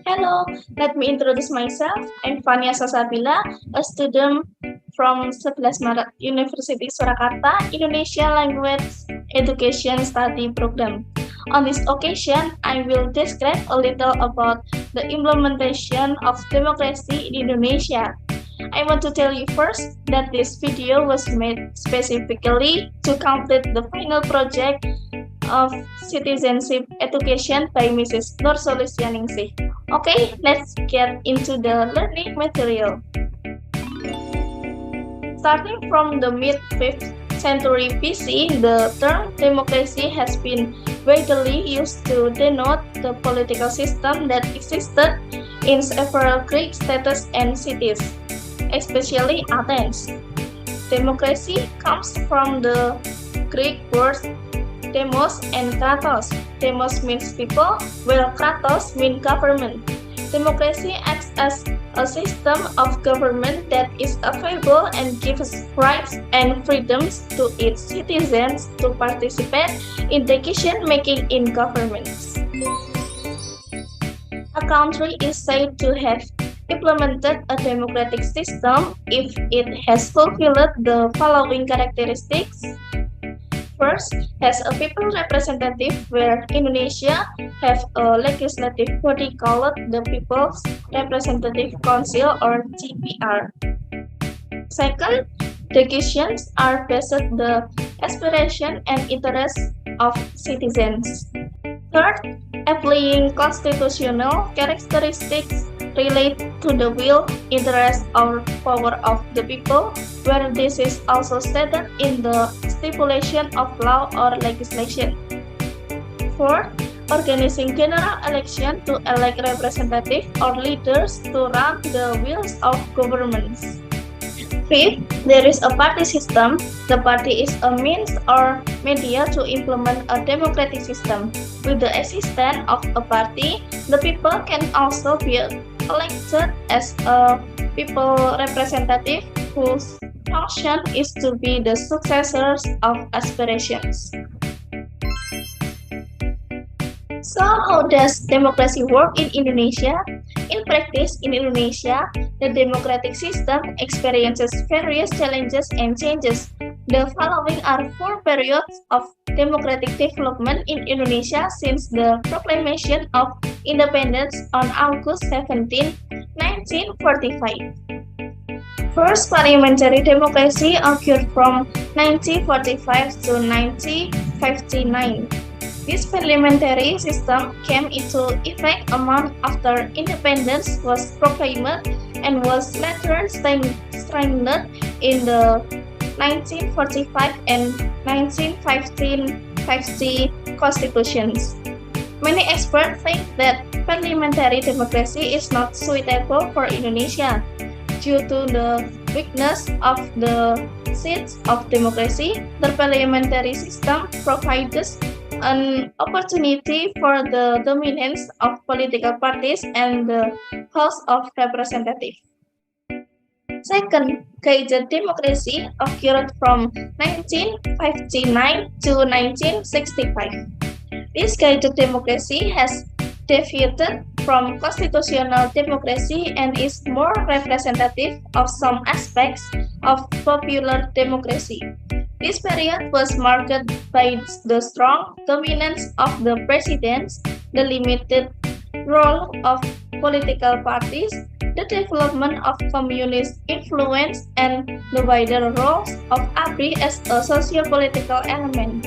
Hello, let me introduce myself. I'm Fania Sasabila, a student from 11 Maret University Surakarta, Indonesia Language Education Study Program. On this occasion, I will describe a little about the implementation of democracy in Indonesia. I want to tell you first that this video was made specifically to complete the final project of citizenship education by Mrs. Nur Solusianingsih. Okay, let's get into the learning material. Starting from the mid-5th century BC, the term democracy has been widely used to denote the political system that existed in several Greek states and cities, especially Athens. Democracy comes from the Greek words demos and kratos. Demos means people, while kratos means government. Democracy acts as a system of government that is available and gives rights and freedoms to its citizens to participate in decision-making in governments. A country is said to have implemented a democratic system if it has fulfilled the following characteristics. First, has a people representative, where Indonesia have a legislative body called the People's Representative Council or GPR. Second, decisions are based on the aspiration and interests of citizens. Third, applying constitutional characteristics relate to the will, interest, or power of the people, where this is also stated in the stipulation of law or legislation. Fourth, organizing general election to elect representatives or leaders to run the wheels of governments. Fifth, there is a party system. The party is a means or media to implement a democratic system. With the existence of a party, the people can also be elected as a people representative whose function is to be the successors of aspirations. So, how does democracy work in Indonesia? In practice, in Indonesia, the democratic system experiences various challenges and changes. The following are 4 periods of democratic development in Indonesia since the proclamation of independence on August 17, 1945. First, parliamentary democracy occurred from 1945 to 1959. This parliamentary system came into effect a month after independence was proclaimed and was later strengthened in the 1945 and 1950 constitutions. Many experts think that parliamentary democracy is not suitable for Indonesia due to the weakness of the seats of democracy. The parliamentary system provides an opportunity for the dominance of political parties and the House of Representatives. Second, guided democracy occurred from 1959 to 1965. This guided democracy has deviated from constitutional democracy and is more representative of some aspects of popular democracy. This period was marked by the strong dominance of the presidents, the limited role of political parties, the development of communist influence, and the wider roles of ABRI as a socio-political element.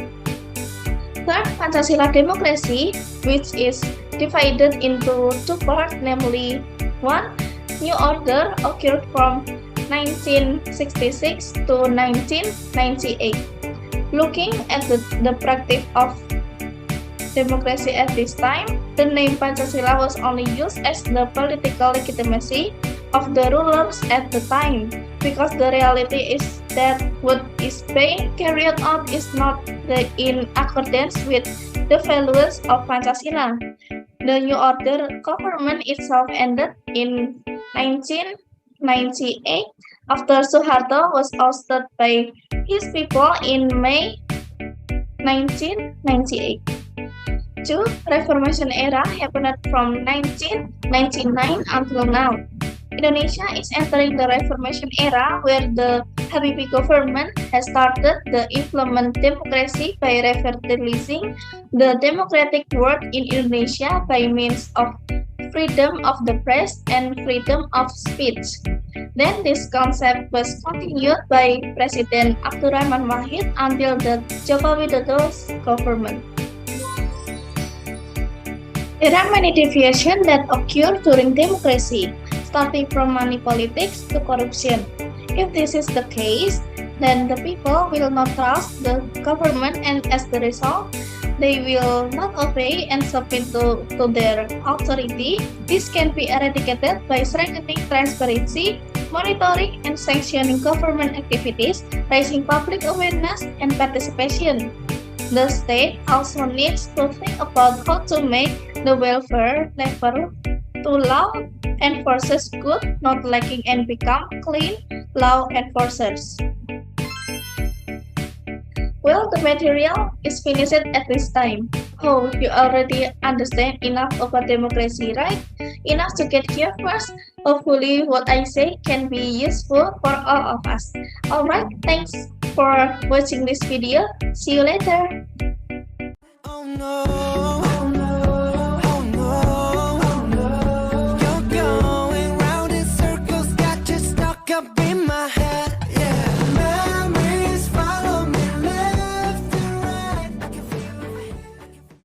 Third, Pancasila democracy, which is divided into 2 parts, namely 1. New Order occurred from 1966 to 1998. Looking at the practice of democracy at this time, the name Pancasila was only used as the political legitimacy of the rulers at the time, because the reality is that what is being carried out is not in accordance with the values of Pancasila. The New Order government itself ended in 1998 after Suharto was ousted by his people in May 1998. II Reformation era happened from 1999 until now. Indonesia is entering the Reformation era where the Habibie government has started to implement democracy by revitalizing the democratic world in Indonesia by means of freedom of the press and freedom of speech. Then this concept was continued by President Abdurrahman Wahid until the Joko Widodo's government. There are many deviations that occur during democracy, starting from money politics to corruption. If this is the case, then the people will not trust the government, and as the result, they will not obey and submit to their authority. This can be eradicated by strengthening transparency, monitoring and sanctioning government activities, raising public awareness and participation. The state also needs to think about how to make the welfare level to law enforcers good, not lacking, and become clean law enforcers. Well, the material is finished at this time. Oh, you already understand enough about democracy, right? Enough to get here first. Hopefully, what I say can be useful for all of us. Alright, thanks for watching this video. See you later. Oh no.